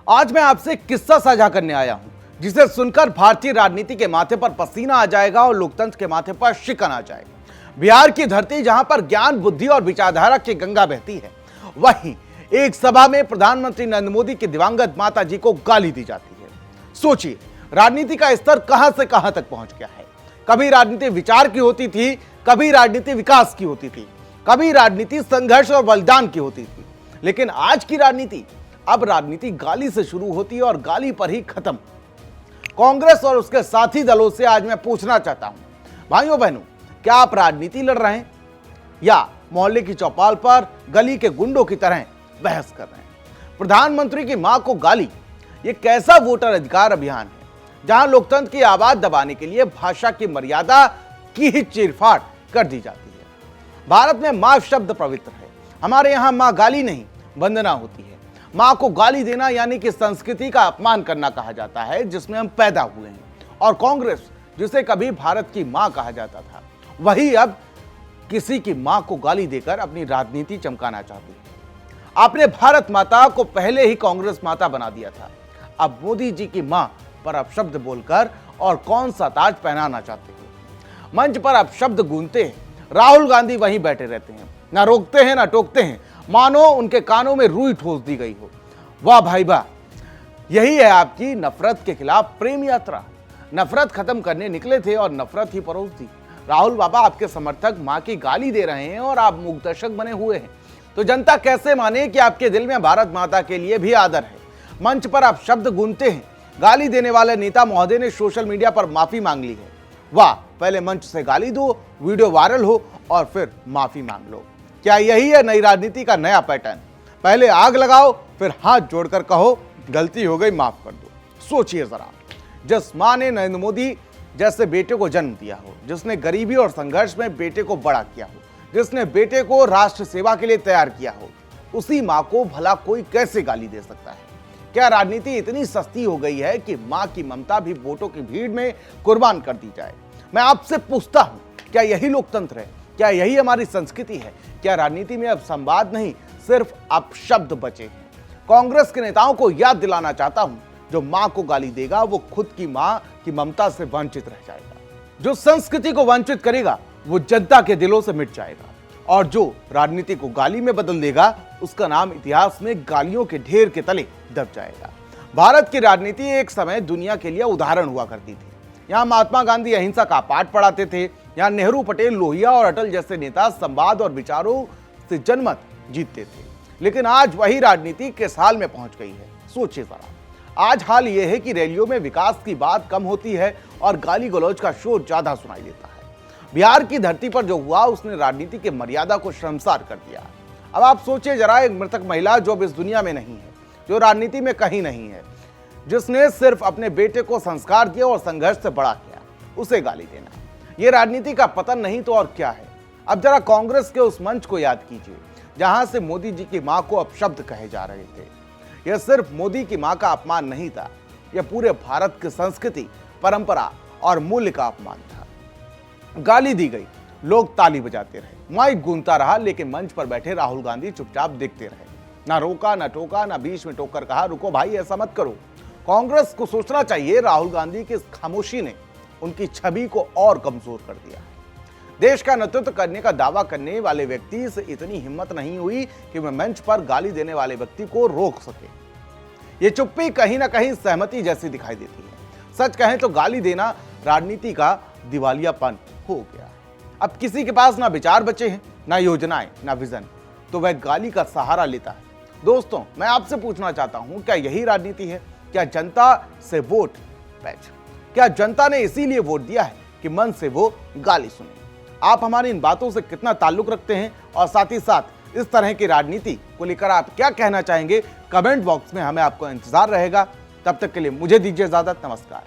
आज मैं आपसे एक किस्सा साझा करने आया हूं, जिसे सुनकर भारतीय राजनीति के माथे पर पसीना आ जाएगा और लोकतंत्र के माथे पर शिकन आ जाएगा। बिहार की धरती जहां पर ज्ञान, बुद्धि और विचारधारा की गंगा बहती है, वहीं एक सभा में प्रधानमंत्री नरेंद्र मोदी की दिवंगत माता जी को गाली दी जाती है। सोचिए, राजनीति का स्तर कहां से कहां तक पहुंच गया है। कभी राजनीति विचार की होती थी, कभी राजनीति विकास की होती थी, कभी राजनीति संघर्ष और बलिदान की होती थी, लेकिन आज की राजनीति, अब राजनीति गाली से शुरू होती है और गाली पर ही खत्म। कांग्रेस और उसके साथी दलों से आज मैं पूछना चाहता हूं, भाइयों बहनों, क्या आप राजनीति लड़ रहे हैं या मोहल्ले की चौपाल पर गली के गुंडों की तरह बहस कर रहे हैं? प्रधानमंत्री की मां को गाली, ये कैसा वोटर अधिकार अभियान है जहां लोकतंत्र की आवाज दबाने के लिए भाषा की मर्यादा की ही चीरफाड़ कर दी जाती है। भारत में मां शब्द पवित्र है। हमारे यहां मां गाली नहीं, वंदना होती है। मां को गाली देना यानी कि संस्कृति का अपमान करना कहा जाता है, जिसमें हम पैदा हुए हैं। और कांग्रेस, जिसे कभी भारत की मां कहा जाता था, वही अब किसी की मां को गाली देकर अपनी राजनीति चमकाना चाहती है। आपने भारत माता को पहले ही कांग्रेस माता बना दिया था, अब मोदी जी की मां पर अपशब्द बोलकर और कौन सा ताज पहनाना चाहते हो। मंच पर अपशब्द गूंजते हैं, राहुल गांधी वहीं बैठे रहते हैं, ना रोकते हैं ना टोकते हैं, मानो उनके कानों में रुई ठोस दी गई हो। वाह भाई वाह, यही है आपकी नफरत के खिलाफ प्रेम यात्रा। नफरत खत्म करने निकले थे और नफरत ही परोस दी। राहुल बाबा, आपके समर्थक मां की गाली दे रहे हैं और आप मूक दर्शक बने हुए हैं, तो जनता कैसे माने कि आपके दिल में भारत माता के लिए भी आदर है। मंच पर आप शब्द गूंजते हैं, गाली देने वाले नेता महोदय ने सोशल मीडिया पर माफी मांग ली है। वाह, पहले मंच से गाली दो, वीडियो वायरल हो और फिर माफी मांग लो। क्या यही है नई राजनीति का नया पैटर्न? पहले आग लगाओ, फिर हाथ जोड़कर कहो गलती हो गई, माफ कर दो। सोचिए जरा, जिस मां ने नरेंद्र मोदी जैसे बेटे को जन्म दिया हो, जिसने गरीबी और संघर्ष में बेटे को बड़ा किया हो, जिसने बेटे को राष्ट्र सेवा के लिए तैयार किया हो, उसी मां को भला कोई कैसे गाली दे सकता है? क्या राजनीति इतनी सस्ती हो गई है कि मां की ममता भी वोटों की भीड़ में कुर्बान कर दी जाए? मैं आपसे पूछता हूं, क्या यही लोकतंत्र है? क्या यही हमारी संस्कृति है? क्या राजनीति में अब संवाद नहीं, सिर्फ अपशब्द बचे हैं? कांग्रेस के नेताओं को याद दिलाना चाहता हूं, जो मां को गाली देगा वो खुद की मां की ममता से वंचित रह जाएगा। जो संस्कृति को वंचित करेगा वो जनता के दिलों से मिट जाएगा, और जो राजनीति को गाली में बदल देगा उसका नाम इतिहास में गालियों के ढेर के तले दब जाएगा। भारत की राजनीति एक समय दुनिया के लिए उदाहरण हुआ करती थी। यहाँ महात्मा गांधी अहिंसा का पाठ पढ़ाते थे, यहाँ नेहरू, पटेल, लोहिया और अटल जैसे नेता संवाद और विचारों से जनमत जीतते थे। लेकिन आज वही राजनीति किस हाल में पहुंच गई है, सोचिए जरा। आज हाल यह है कि रैलियों में विकास की बात कम होती है और गाली गलौज का शोर ज्यादा सुनाई देता है। बिहार की धरती पर जो हुआ, उसने राजनीति के मर्यादा को शर्मसार कर दिया। अब आप सोचिए जरा, एक मृतक महिला जो अब इस दुनिया में नहीं है, जो राजनीति में कहीं नहीं है, जिसने सिर्फ अपने बेटे को संस्कार दिया और संघर्ष से बड़ा किया, उसे गाली देना, यह राजनीति का पतन नहीं तो और क्या है? अब जरा कांग्रेस के उस मंच को याद कीजिए जहां से मोदी जी की मां को अपशब्द कहे जा रहे थे। यह सिर्फ मोदी की मां का अपमान नहीं था, यह पूरे भारत की संस्कृति, परंपरा और मूल्य का अपमान था। गाली दी गई, लोग ताली बजाते रहे, माइक गूंजता रहा, लेकिन मंच पर बैठे राहुल गांधी चुपचाप देखते रहे। ना रोका, ना टोका, ना बीच में टोकर कहा रुको भाई ऐसा मत करो। कांग्रेस को सोचना चाहिए, राहुल गांधी की इस खामोशी ने उनकी छवि को और कमजोर कर दिया है। देश का नेतृत्व करने का दावा करने वाले व्यक्ति से इतनी हिम्मत नहीं हुई कि वह मंच पर गाली देने वाले व्यक्ति को रोक सके। ये चुप्पी कहीं ना कहीं सहमति जैसी दिखाई देती है। सच कहें तो गाली देना राजनीति का दिवालियापन हो गया है। अब किसी के पास ना विचार बचे हैं, ना योजनाएं, ना विजन, तो वह गाली का सहारा लेता है। दोस्तों, मैं आपसे पूछना चाहता हूं, क्या यही राजनीति है? क्या जनता से वोट पैच? क्या जनता ने इसीलिए वोट दिया है कि मन से वो गाली सुने? आप हमारी इन बातों से कितना ताल्लुक रखते हैं, और साथ ही साथ इस तरह की राजनीति को लेकर आप क्या कहना चाहेंगे? कमेंट बॉक्स में हमें आपको इंतजार रहेगा। तब तक के लिए मुझे दीजिए इजाजत। नमस्कार।